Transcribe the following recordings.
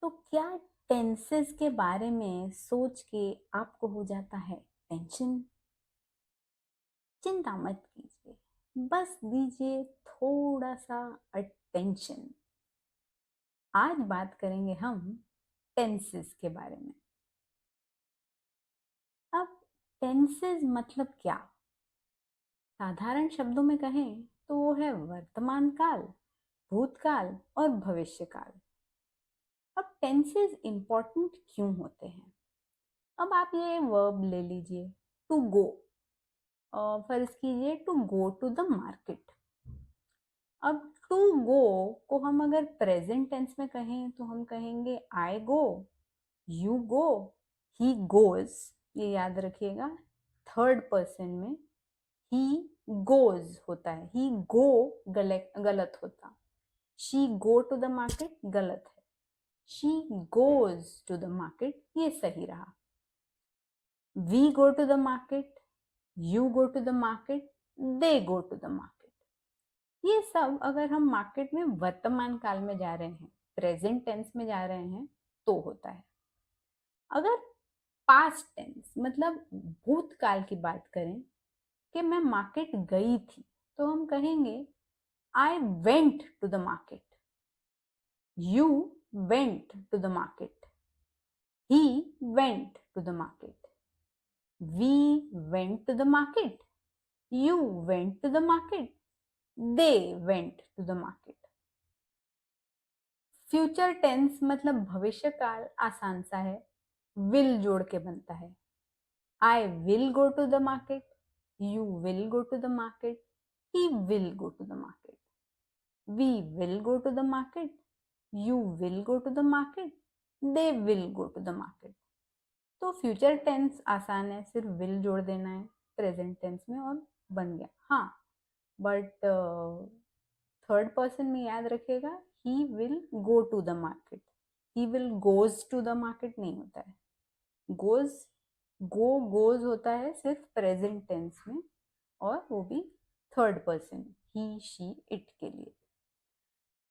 तो क्या टेंसेस के बारे में सोच के आपको हो जाता है टेंशन? चिंता मत कीजिए, बस दीजिए थोड़ा सा अटेंशन। आज बात करेंगे हम टेंसेस के बारे में। अब टेंसेस मतलब क्या? साधारण शब्दों में कहें तो वो है वर्तमान काल, भूतकाल और भविष्य काल। अब टेंसेस इंपॉर्टेंट क्यों होते हैं? अब आप ये वर्ब ले लीजिए, टू गो। फर्ज कीजिए to go to the market. अब टू गो को हम अगर प्रेजेंट टेंस में कहें तो हम कहेंगे आई गो, यू गो, ही गोज। ये याद रखिएगा, थर्ड पर्सन में ही गोज होता है, ही गो गलत गलत होता। She go to the market गलत है, she goes to the market ये सही रहा। We go to the market, you go to the market, they go to the market. ये सब अगर हम मार्केट में वर्तमान काल में जा रहे हैं, प्रेजेंट टेंस में जा रहे हैं तो होता है। अगर पास्ट टेंस मतलब भूतकाल की बात करें कि मैं मार्केट गई थी, तो हम कहेंगे I went to the market, you went to the market, he went to the market, we went to the market, you went to the market, they went to the market। Future tense मतलब भविष्य काल आसान सा है, will जोड़ के बनता है। I will go to the market, you will go to the market, he will go to the market, we will go to the market, you will go to the market, they will go to the market. तो future tense आसान है, सिर्फ will जोड़ देना है present tense में और बन गया। हाँ, बट थर्ड पर्सन में याद रखिएगा, he will go to the market, he will goes to the market नहीं होता है। गोज, गो गोज होता है सिर्फ प्रेजेंट टेंस में, और वो भी third person, he she it के लिए।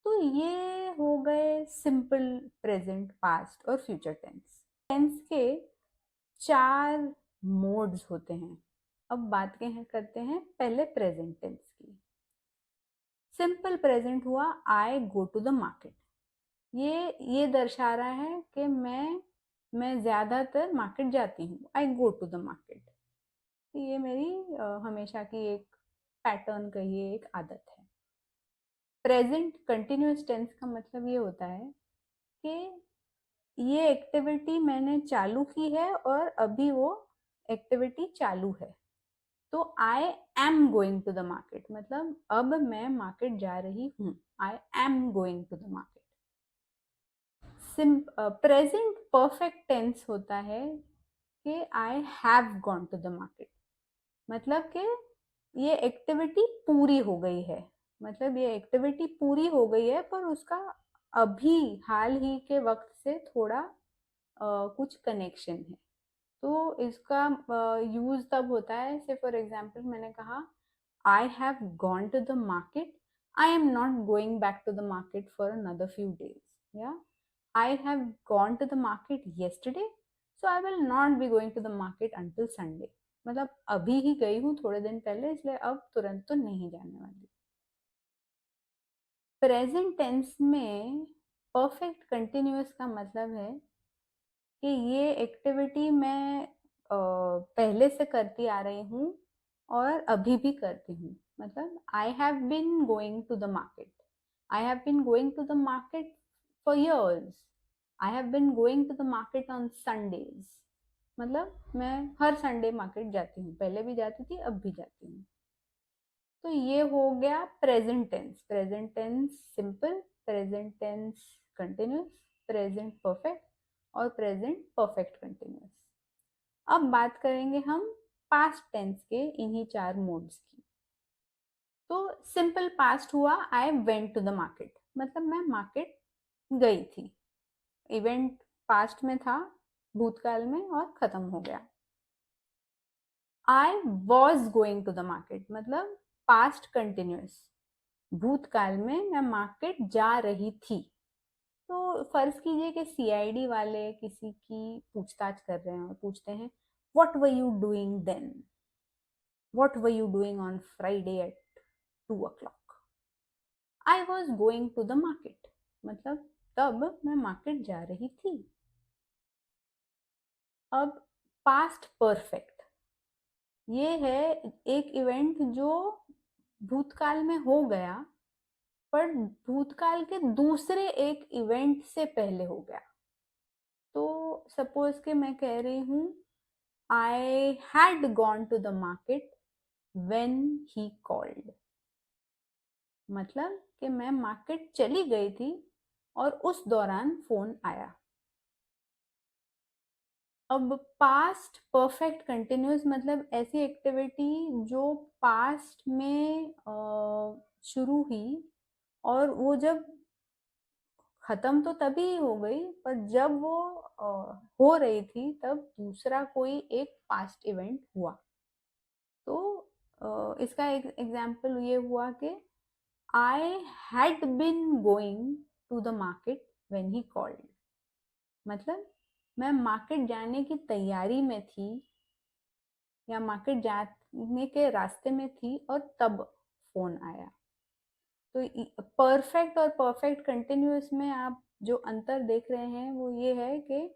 तो ये हो गए सिंपल प्रेजेंट, पास्ट और फ्यूचर टेंस। टेंस के चार मोड्स होते हैं। अब बात करते हैं पहले प्रेजेंट टेंस की। सिंपल प्रेजेंट हुआ आई गो टू द मार्केट। ये दर्शा रहा है कि मैं ज्यादातर मार्केट जाती हूँ, आई गो टू द मार्केट। तो ये मेरी हमेशा की एक पैटर्न कहिए, एक आदत है। प्रेजेंट कंटिन्यूअस टेंस का मतलब ये होता है कि ये एक्टिविटी मैंने चालू की है और अभी वो एक्टिविटी चालू है। तो I am going to the market मतलब अब मैं मार्केट जा रही हूँ, I am going to the market. Present perfect tense होता है कि I have gone to the market, मतलब कि ये एक्टिविटी पूरी हो गई है, मतलब ये एक्टिविटी पूरी हो गई है पर उसका अभी हाल ही के वक्त से थोड़ा कुछ कनेक्शन है। तो इसका यूज तब होता है, से फॉर एग्जाम्पल मैंने कहा I have gone to the market, I am not going back to the market for another few days, या I have gone to the market yesterday, so I will not be going to the market until Sunday। मतलब अभी ही गई हूँ थोड़े दिन पहले, इसलिए अब तुरंत तो नहीं जाने वाली। प्रेजेंट टेंस में परफेक्ट कंटिन्यूअस का मतलब है कि ये एक्टिविटी मैं पहले से करती आ रही हूँ और अभी भी करती हूँ। मतलब I have been going to the market, I have been going to the market for years, I have been going to the market on Sundays. मतलब मैं हर संडे मार्केट जाती हूँ, पहले भी जाती थी अब भी जाती हूँ। तो ये हो गया present tense. Present tense simple, present tense continuous, present perfect और प्रेजेंट परफेक्ट कंटिन्यूस। अब बात करेंगे हम पास्ट टेंस के इन्हीं चार मोड्स की। तो सिंपल पास्ट हुआ I went to the market, मतलब मैं मार्केट गई थी, इवेंट पास्ट में था, भूतकाल में और खत्म हो गया। I was going to the market मतलब पास्ट कंटिन्यूस, भूतकाल में मैं मार्केट जा रही थी। तो फर्ज कीजिए कि सीआईडी वाले किसी की पूछताछ कर रहे हैं और पूछते हैं, what were you doing then, what were you doing on Friday at 2 o'clock? I was going to the market, मतलब तब मैं मार्केट जा रही थी। अब पास्ट परफेक्ट, ये है एक इवेंट जो भूतकाल में हो गया, पर भूतकाल के दूसरे एक इवेंट से पहले हो गया। तो सपोज कि मैं कह रही हूँ, I had gone to the market when he called, मतलब कि मैं मार्केट चली गई थी और उस दौरान फोन आया। अब पास्ट परफेक्ट कंटिन्यूस मतलब ऐसी एक्टिविटी जो पास्ट में शुरू हुई और वो जब खत्म तो तभी हो गई, पर जब वो हो रही थी तब दूसरा कोई एक पास्ट इवेंट हुआ। तो इसका एक एग्जाम्पल ये हुआ कि I had been going to the market when he called, मतलब मैं मार्केट जाने की तैयारी में थी या मार्केट जाने के रास्ते में थी और तब फोन आया। तो परफेक्ट और परफेक्ट कंटिन्यूअस में आप जो अंतर देख रहे हैं वो ये है कि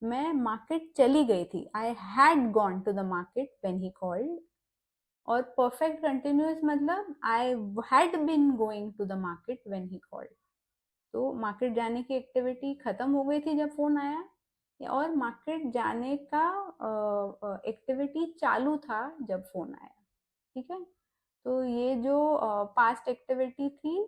मैं मार्केट चली गई थी, I had gone to the market when he called, और परफेक्ट कंटिन्यूअस मतलब I had been going to the market when he called. तो मार्केट जाने की एक्टिविटी खत्म हो गई थी जब फोन आया, और मार्केट जाने का एक्टिविटी चालू था जब फोन आया। ठीक है, तो ये जो पास्ट एक्टिविटी थी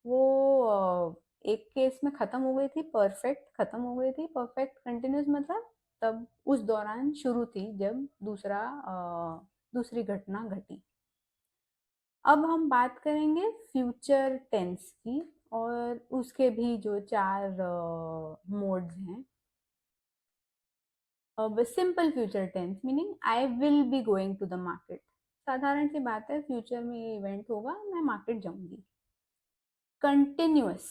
वो एक केस में खत्म हो गई थी, परफेक्ट खत्म हो गई थी, परफेक्ट कंटिन्यूस मतलब तब उस दौरान शुरू थी जब दूसरी घटना घटी। अब हम बात करेंगे फ्यूचर टेंस की, और उसके भी जो 4 मोड्स हैं। अब simple future tense meaning I will be going to the market, साधारण सी बात है, फ्यूचर में ये इवेंट होगा, मैं मार्केट जाऊंगी। Continuous,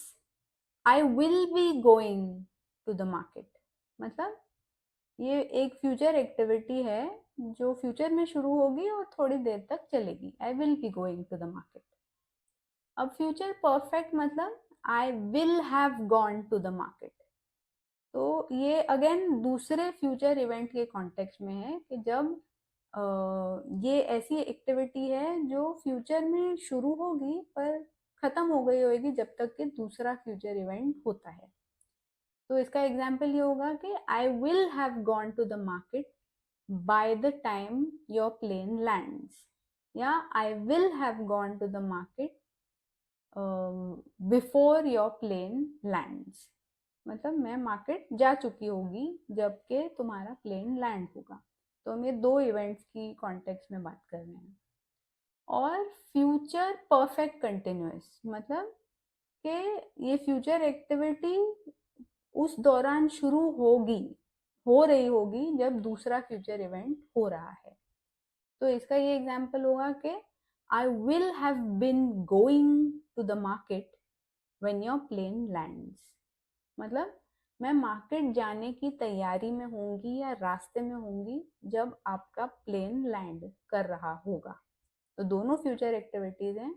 I will be going to the market, मतलब ये एक फ्यूचर एक्टिविटी है जो फ्यूचर में शुरू होगी और थोड़ी देर तक चलेगी, I will be going to the market. अब फ्यूचर परफेक्ट मतलब I will have gone to the market. तो ये अगेन दूसरे फ्यूचर इवेंट के कॉन्टेक्स्ट में है कि जब ये ऐसी एक्टिविटी है जो फ्यूचर में शुरू होगी पर खत्म हो गई होगी जब तक कि दूसरा फ्यूचर इवेंट होता है। तो इसका एग्जाम्पल ये होगा कि I will have gone to the market by the time your plane lands, या I will have gone to the market before your plane lands, मतलब मैं मार्केट जा चुकी होगी जबकि तुम्हारा प्लेन लैंड होगा। तो हम ये 2 इवेंट्स की कॉन्टेक्स्ट में बात कर रहे हैं। और फ्यूचर परफेक्ट कंटिन्यूअस मतलब कि ये फ्यूचर एक्टिविटी उस दौरान शुरू होगी, हो रही होगी जब दूसरा फ्यूचर इवेंट हो रहा है। तो इसका ये एग्जाम्पल होगा कि I will have been going to the market when your plane lands, मतलब मैं मार्केट जाने की तैयारी में होंगी या रास्ते में होंगी जब आपका प्लेन लैंड कर रहा होगा। तो दोनों फ्यूचर एक्टिविटीज हैं।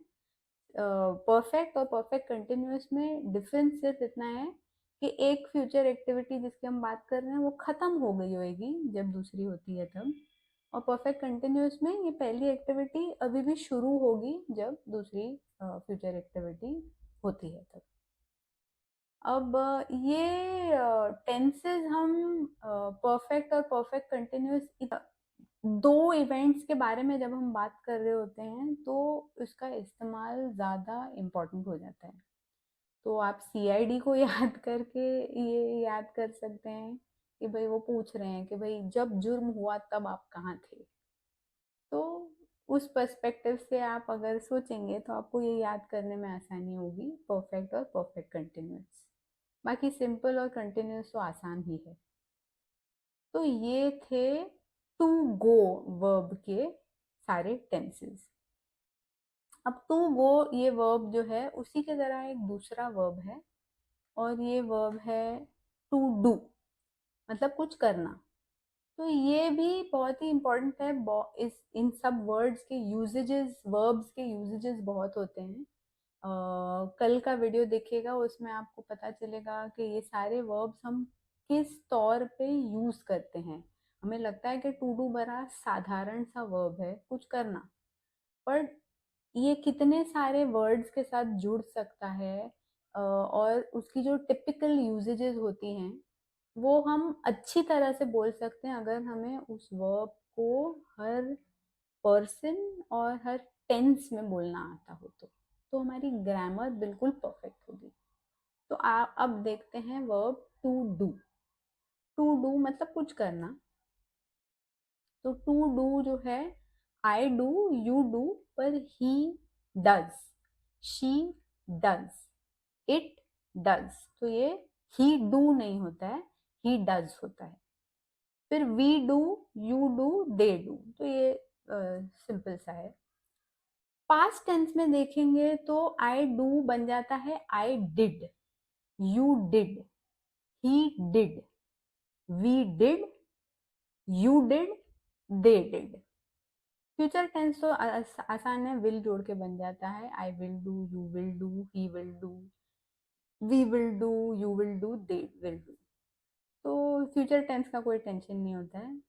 परफेक्ट और परफेक्ट कंटिन्यूअस में डिफरेंस सिर्फ इतना है कि एक फ्यूचर एक्टिविटी जिसकी हम बात कर रहे हैं वो खत्म हो गई होगी जब दूसरी होती है तब, और परफेक्ट कंटिन्यूअस में ये पहली एक्टिविटी अभी भी शुरू होगी जब दूसरी फ्यूचर एक्टिविटी होती है तब। अब ये टेंसेस हम परफेक्ट और परफेक्ट कंटिन्यूअस 2 इवेंट्स के बारे में जब हम बात कर रहे होते हैं तो इसका इस्तेमाल ज़्यादा इम्पोर्टेंट हो जाता है। तो आप सीआईडी को याद करके ये याद कर सकते हैं कि भाई वो पूछ रहे हैं कि भाई जब जुर्म हुआ तब आप कहाँ थे। तो उस पर्सपेक्टिव से आप अगर सोचेंगे तो आपको ये याद करने में आसानी होगी, परफेक्ट और परफेक्ट कंटिन्यूअस। बाकी सिंपल और कंटिन्यूअस तो आसान ही है। तो ये थे टू गो वर्ब के सारे टेंसेस। अब टू गो ये वर्ब जो है उसी की तरह एक दूसरा वर्ब है और ये वर्ब है टू डू, मतलब कुछ करना। तो ये भी बहुत ही इम्पोर्टेंट है। इस इन सब वर्ड्स के यूजेजेस, वर्ब्स के यूजेजेस बहुत होते हैं। कल का वीडियो देखिएगा, उसमें आपको पता चलेगा कि ये सारे वर्ब्स हम किस तौर पे यूज करते हैं। हमें लगता है कि टू डू बड़ा साधारण सा वर्ब है, कुछ करना, पर ये कितने सारे वर्ड्स के साथ जुड़ सकता है। और उसकी जो टिपिकल यूजेजेस होती हैं वो हम अच्छी तरह से बोल सकते हैं अगर हमें उस वर्ब को हर पर्सन और हर टेंस में बोलना आता हो तो हमारी ग्रामर बिल्कुल परफेक्ट होगी। तो आप अब देखते हैं verb to do. To do मतलब कुछ करना। तो टू डू जो है, आई डू, यू डू, पर he does, she does, it does, तो ये ही डू नहीं होता है, ही डज होता है। फिर we do, you do, they do, तो ये सिंपल सा है। पास्ट टेंस में देखेंगे तो आई डू बन जाता है I did, you did, he did, we did, you did, they did. Future tense तो आसान है, विल जोड़ के बन जाता है I will do, you will do, he will do, we will do, you will do, they will do. तो future tense का कोई टेंशन नहीं होता है,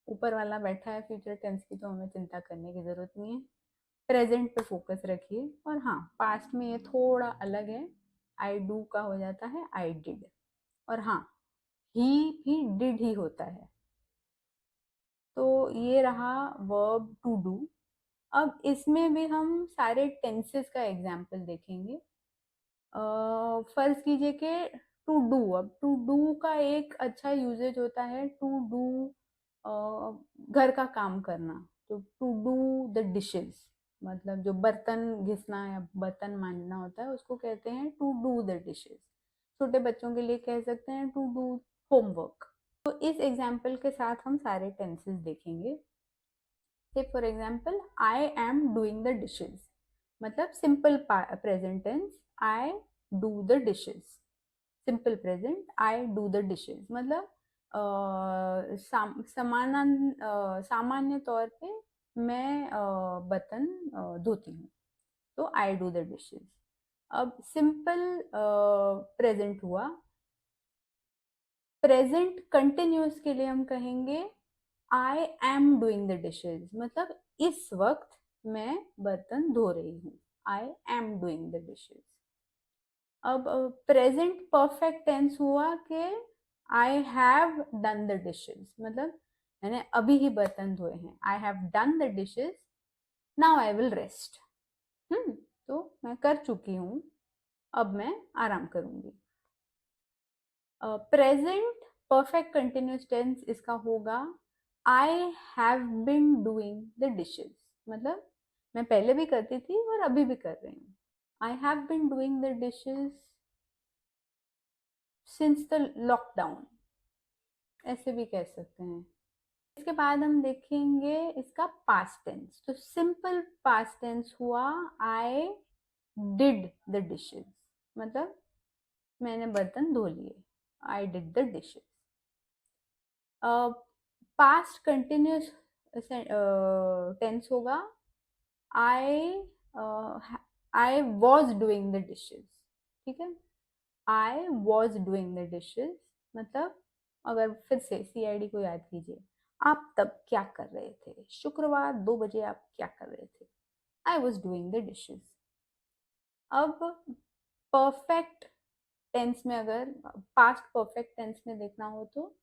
ऊपर वाला बैठा है फ्यूचर टेंस की, तो हमें चिंता करने की जरूरत नहीं है। प्रेजेंट पे फोकस रखिए। और हाँ, पास्ट में ये थोड़ा अलग है, आई डू का हो जाता है आई डिड, और हाँ, ही भी डिड ही होता है। तो ये रहा वर्ब टू डू। अब इसमें भी हम सारे टेंसेस का एग्जाम्पल देखेंगे। फर्ज कीजिए कि टू डू, अब टू डू का एक अच्छा यूजेज होता है टू डू घर का काम करना। तो टू डू द डिशेस, मतलब जो बर्तन घिसना या बर्तन मांजना होता है उसको कहते हैं टू डू द डिशेस। छोटे बच्चों के लिए कह सकते हैं टू डू होमवर्क। तो इस एग्जाम्पल के साथ हम सारे टेंसेस देखेंगे। Say for example, I am doing the dishes, मतलब simple present tense, I do the dishes. Simple present, I do the dishes, मतलब सामान्य तौर पे मैं बर्तन धोती हूँ, तो आई डू द डिशेज। अब सिंपल प्रेजेंट हुआ। प्रेजेंट कंटिन्यूस के लिए हम कहेंगे I am doing the dishes, मतलब इस वक्त मैं बर्तन धो रही हूँ, I am doing the dishes. अब प्रेजेंट परफेक्ट टेंस हुआ कि I have done the dishes, मतलब मैंने अभी ही बर्तन धोए हैं, I have done the dishes, now I will rest. तो मैं कर चुकी हूँ, अब मैं आराम करूंगी। प्रेजेंट परफेक्ट कंटिन्यूस टेंस इसका होगा आई have been doing the dishes, मतलब मैं पहले भी करती थी और अभी भी कर रही हूँ। आई have been doing the dishes since the lockdown, ऐसे भी कह सकते हैं। इसके बाद हम देखेंगे इसका पास्ट टेंस। तो सिंपल पास्ट टेंस हुआ आई डिड द डिशेज, मतलब मैंने बर्तन धो लिए, I did the dishes. Past continuous tense होगा I I was doing the dishes, ठीक है। I was doing the dishes, मतलब अगर फिर से सीआईडी को याद कीजिए, आप तब क्या कर रहे थे, शुक्रवार 2 बजे आप क्या कर रहे थे, आई वॉज डूइंग द डिशेज। अब परफेक्ट टेंस में, अगर पास्ट परफेक्ट टेंस में देखना हो तो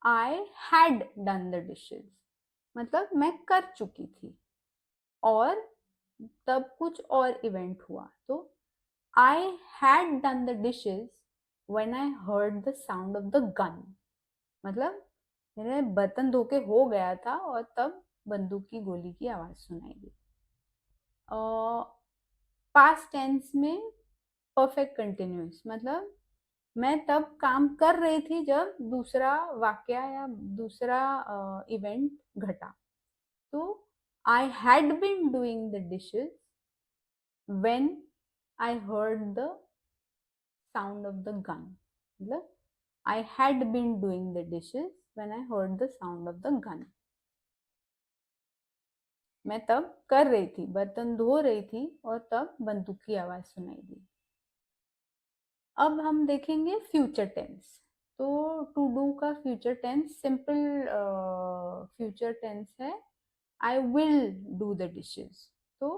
I had done the dishes, मतलब मैं कर चुकी थी और तब कुछ और इवेंट हुआ, तो I had done the dishes when I heard the sound of the gun, मतलब मेरे बर्तन धो के हो गया था और तब बंदूक की गोली की आवाज सुनाई दी। पास्ट टेंस में परफेक्ट कंटिन्यूस, मतलब मैं तब काम कर रही थी जब दूसरा वाक्या या दूसरा इवेंट घटा। तो I had been doing the dishes when I heard the sound of the gun, मतलब I had been doing the dishes when I heard the sound of the gun. मैं तब कर रही थी, बर्तन धो रही थी और तब बंदूक की आवाज सुनाई दी। अब हम देखेंगे फ्यूचर टेंस। तो टू डू का future tense simple future tense है, I will do the dishes. तो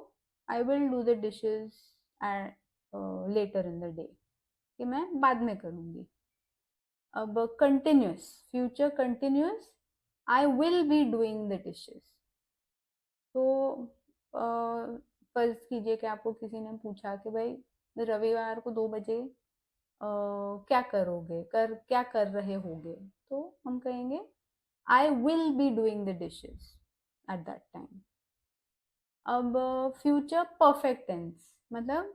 I will do the dishes later in the day, कि मैं बाद में करूंगी। अब continuous, future continuous, I will be doing the dishes. तो फर्ज कीजिए कि आपको किसी ने पूछा कि भाई रविवार को 2 बजे क्या करोगे, क्या कर रहे होगे, तो हम कहेंगे आई will be doing the dishes at that time. अब फ्यूचर परफेक्ट टेंस, मतलब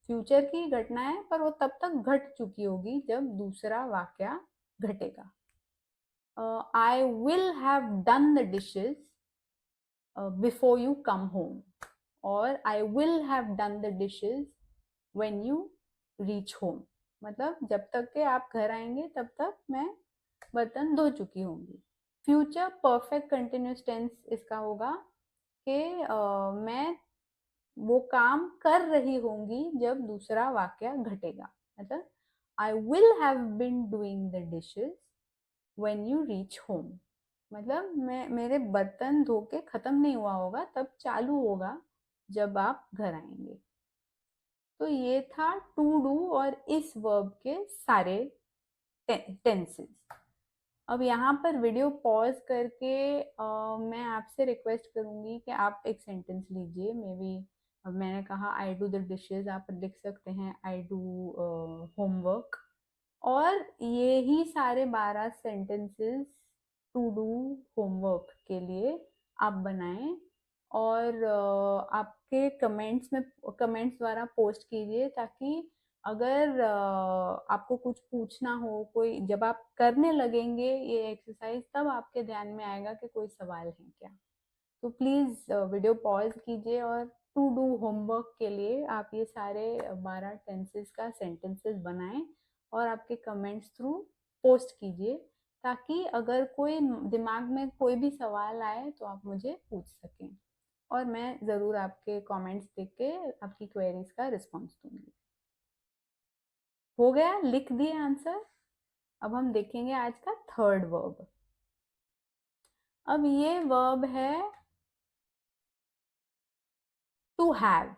फ्यूचर की घटना है पर वो तब तक घट चुकी होगी जब दूसरा वाक्य घटेगा। I will have done the dishes before you come home, और I will have done the dishes when you reach home, मतलब जब तक के आप घर आएंगे तब तक मैं बर्तन धो चुकी होंगी। फ्यूचर परफेक्ट कंटिन्यूस टेंस इसका होगा कि मैं वो काम कर रही होंगी जब दूसरा वाक्य घटेगा, मतलब I will have been doing the dishes when you reach home, मतलब मैं मेरे बर्तन धो के खत्म नहीं हुआ होगा, तब चालू होगा जब आप घर आएंगे। तो ये था टू डू और इस वर्ब के सारे टेंसेस। अब यहाँ पर वीडियो पॉज करके मैं आपसे रिक्वेस्ट करूंगी कि आप एक सेंटेंस लीजिए। मे बी अब मैंने कहा आई डू द डिशेज, आप लिख सकते हैं आई डू होमवर्क, और ये ही सारे 12 सेंटेंसेस टू डू होमवर्क के लिए आप बनाएं और आपके कमेंट्स द्वारा पोस्ट कीजिए, ताकि अगर आपको कुछ पूछना हो, कोई जब आप करने लगेंगे ये एक्सरसाइज, तब आपके ध्यान में आएगा कि कोई सवाल है क्या। तो प्लीज़ वीडियो पॉज कीजिए और टू डू होमवर्क के लिए आप ये सारे 12 टेंसेस का सेंटेंसेस बनाएं और आपके कमेंट्स थ्रू पोस्ट कीजिए, ताकि अगर कोई दिमाग में कोई भी सवाल आए तो आप मुझे पूछ सकें, और मैं ज़रूर आपके कमेंट्स देख के आपकी क्वेरीज का रिस्पॉन्स दूंगी। हो गया, लिख दिए आंसर। अब हम देखेंगे आज का थर्ड वर्ब। अब ये वर्ब है टू हैव।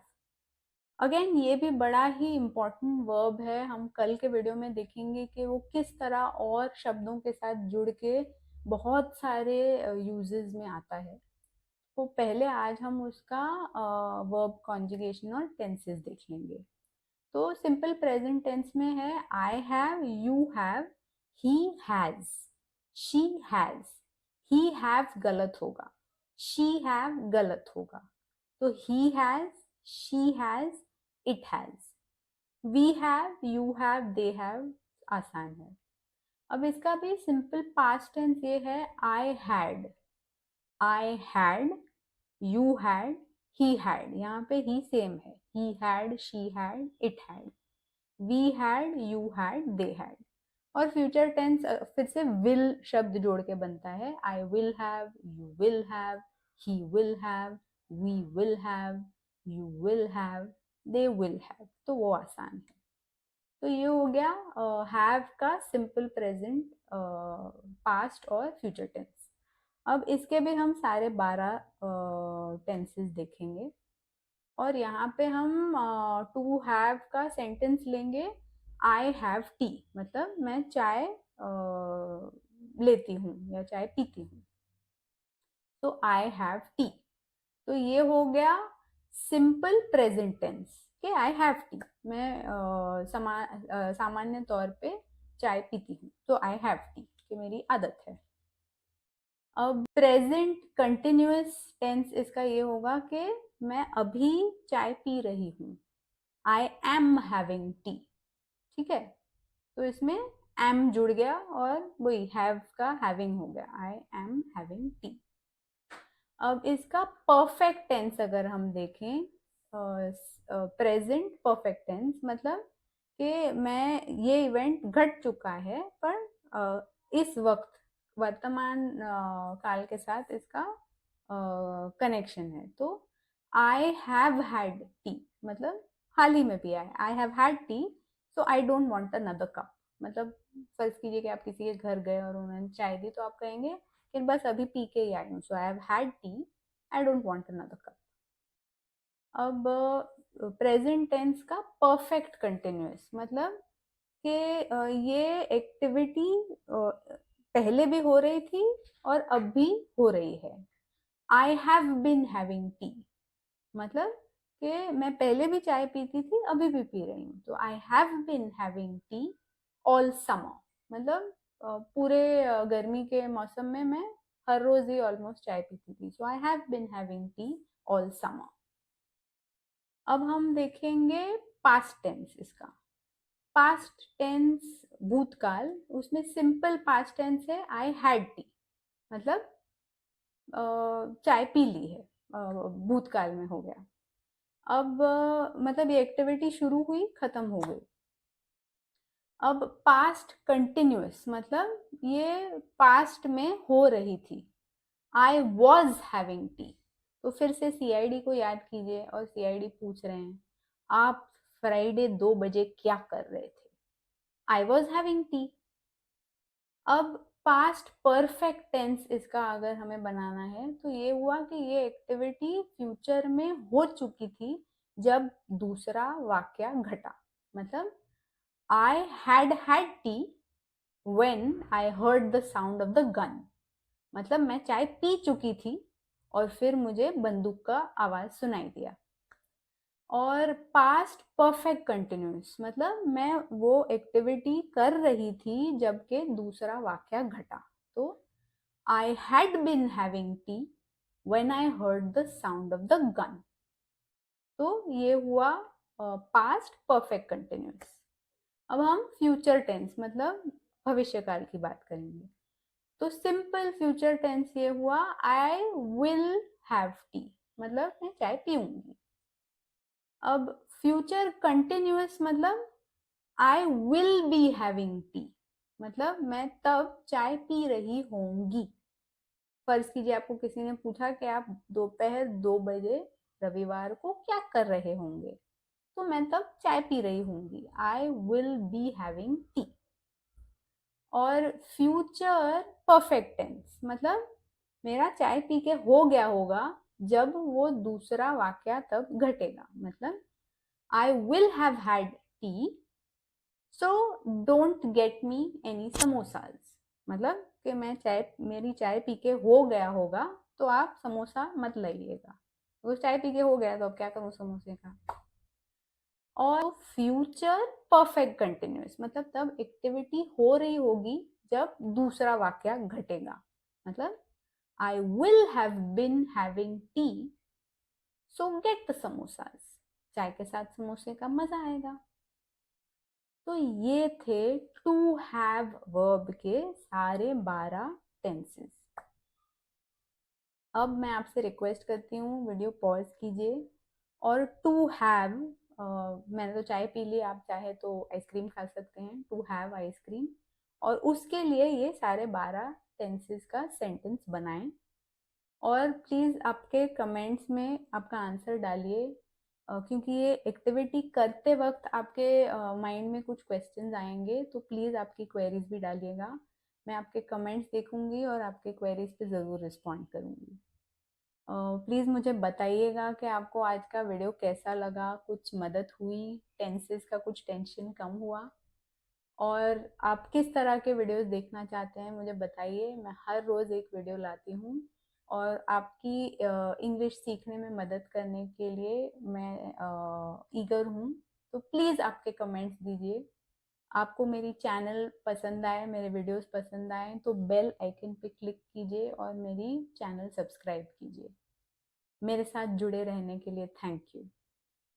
अगेन ये भी बड़ा ही इम्पोर्टेंट वर्ब है, हम कल के वीडियो में देखेंगे कि वो किस तरह और शब्दों के साथ जुड़ के बहुत सारे यूजेस में आता है। तो पहले आज हम उसका वर्ब कॉन्जुगेशन और टेंसेस देख लेंगे। तो सिंपल प्रेजेंट टेंस में है I have, you have, he has, she has. He have गलत होगा, शी हैव गलत होगा। तो he has, she has, it has. We have, you have, they have आसान है। अब इसका भी सिंपल पास्ट टेंस ये है I had, I had, you had, he had. यहाँ पे ही सेम है, he had, she had, it had. We had, you had, they had. और फ्यूचर टेंस फिर से विल शब्द जोड़ के बनता है, I will have, you will have, he will have, we will have, you will have, they will have. तो वो आसान है। तो ये हो गया हैव का सिंपल प्रेजेंट, पास्ट और फ्यूचर टेंस। अब इसके भी हम सारे 12 टेंसेस देखेंगे, और यहाँ पे हम टू हैव का सेंटेंस लेंगे आई हैव टी, मतलब मैं चाय लेती हूँ या चाय पीती हूँ। तो आई हैव टी, तो ये हो गया सिंपल प्रेजेंट टेंस कि आई हैव टी। मैं सामान्य तौर पे चाय पीती हूँ, तो आई हैव टी कि मेरी आदत है। अब प्रेजेंट कंटिन्यूअस टेंस इसका ये होगा कि मैं अभी चाय पी रही हूँ, आई एम हैविंग टी। ठीक है, तो इसमें एम जुड़ गया और वही हैव का हैविंग हो गया, आई एम हैविंग टी। अब इसका परफेक्ट टेंस अगर हम देखें, प्रेजेंट परफेक्ट टेंस मतलब कि मैं ये इवेंट घट चुका है, पर इस वक्त वर्तमान काल के साथ इसका कनेक्शन है। तो आई हैव हैड टी मतलब हाल ही में पिया है। I have had T, so I don't want another cup. मतलब फर्ज कीजिए कि आप किसी के घर गए और उन्होंने चाय दी, तो आप कहेंगे कि बस अभी पी के ही आई हूँ, so I have had tea, I don't want another cup. अब प्रेजेंट टेंस का परफेक्ट कंटिन्यूअस मतलब कि ये एक्टिविटी पहले भी हो रही थी और अब भी हो रही है। I have been having T मतलब कि मैं पहले भी चाय पीती थी, अभी भी पी रही हूँ। तो आई have been having tea all summer मतलब पूरे गर्मी के मौसम में मैं हर रोज ही ऑलमोस्ट चाय पीती थी। So I have been having tea all summer. अब हम देखेंगे पास्ट टेंस इसका। पास्ट टेंस भूतकाल, उसमें सिंपल पास्ट टेंस है आई हैड टी मतलब चाय पी ली है, भूतकाल में हो गया। अब मतलब ये एक्टिविटी शुरू हुई, खत्म हो गई। अब पास्ट कंटिन्यूअस मतलब ये पास्ट में हो रही थी। आई वॉज हैविंग टी, तो फिर से सीआईडी को याद कीजिए और सीआईडी पूछ रहे हैं आप फ्राइडे 2 बजे क्या कर रहे थे। I was having T. अब पास्ट परफेक्ट टेंस इसका अगर हमें बनाना है तो ये हुआ कि ये एक्टिविटी फ्यूचर में हो चुकी थी जब दूसरा वाक्य घटा। मतलब I had had T when I heard the sound of the gun मतलब मैं चाय पी चुकी थी और फिर मुझे बंदूक का आवाज सुनाई दिया। और पास्ट परफेक्ट कंटिन्यूस मतलब मैं वो एक्टिविटी कर रही थी जबकि दूसरा वाक्य घटा। तो I had been having T when I heard the sound of the gun. तो ये हुआ पास्ट परफेक्ट कंटिन्यूस। अब हम फ्यूचर टेंस मतलब भविष्यकाल की बात करेंगे। तो सिंपल फ्यूचर टेंस ये हुआ आई विल हैव टी मतलब मैं चाय पीऊंगी। अब फ्यूचर कंटिन्यूअस मतलब I will be having T मतलब मैं तब चाय पी रही होंगी। फर्ज कीजिए आपको किसी ने पूछा कि आप दोपहर 2 बजे रविवार को क्या कर रहे होंगे, तो मैं तब चाय पी रही होंगी। आई विल बी हैविंग टी। और फ्यूचर परफेक्ट टेंस मतलब मेरा चाय पी के हो गया होगा जब वो दूसरा वाक्य तब घटेगा। मतलब I will have had T, so don't get me any samosas मतलब कि मेरी चाय पी के हो गया होगा तो आप समोसा मत लाइएगा। वो चाय पी के हो गया तो अब क्या करूं समोसे का। और फ्यूचर परफेक्ट कंटिन्यूअस मतलब तब एक्टिविटी हो रही होगी जब दूसरा वाक्य घटेगा। मतलब I will have been having T, so get the samosas चाय के साथ समोसे का मजा आएगा। तो ये थे टू हैव वर्ब के सारे 12 टेंसेस। अब मैं आपसे रिक्वेस्ट करती हूँ वीडियो पॉज कीजिए और टू हैव, मैंने तो चाय पी ली, आप चाहे तो आइसक्रीम खा सकते हैं, टू हैव आइसक्रीम। और उसके लिए ये सारे 12 टेंसेस का सेंटेंस बनाएं और प्लीज़ आपके कमेंट्स में आपका आंसर डालिए, क्योंकि ये एक्टिविटी करते वक्त आपके माइंड में कुछ क्वेश्चंस आएंगे, तो प्लीज़ आपकी क्वेरीज भी डालिएगा। मैं आपके कमेंट्स देखूंगी और आपके क्वेरीज पे ज़रूर रिस्पॉन्ड करूंगी। प्लीज़ मुझे बताइएगा कि आपको आज का वीडियो कैसा लगा, कुछ मदद हुई, टेंसेस का कुछ टेंशन कम हुआ, और आप किस तरह के वीडियोस देखना चाहते हैं मुझे बताइए। मैं हर रोज़ एक वीडियो लाती हूँ और आपकी इंग्लिश सीखने में मदद करने के लिए मैं ईगर हूँ। तो प्लीज़ आपके कमेंट्स दीजिए। आपको मेरी चैनल पसंद आए, मेरे वीडियोस पसंद आए तो बेल आइकन पे क्लिक कीजिए और मेरी चैनल सब्सक्राइब कीजिए। मेरे साथ जुड़े रहने के लिए थैंक यू।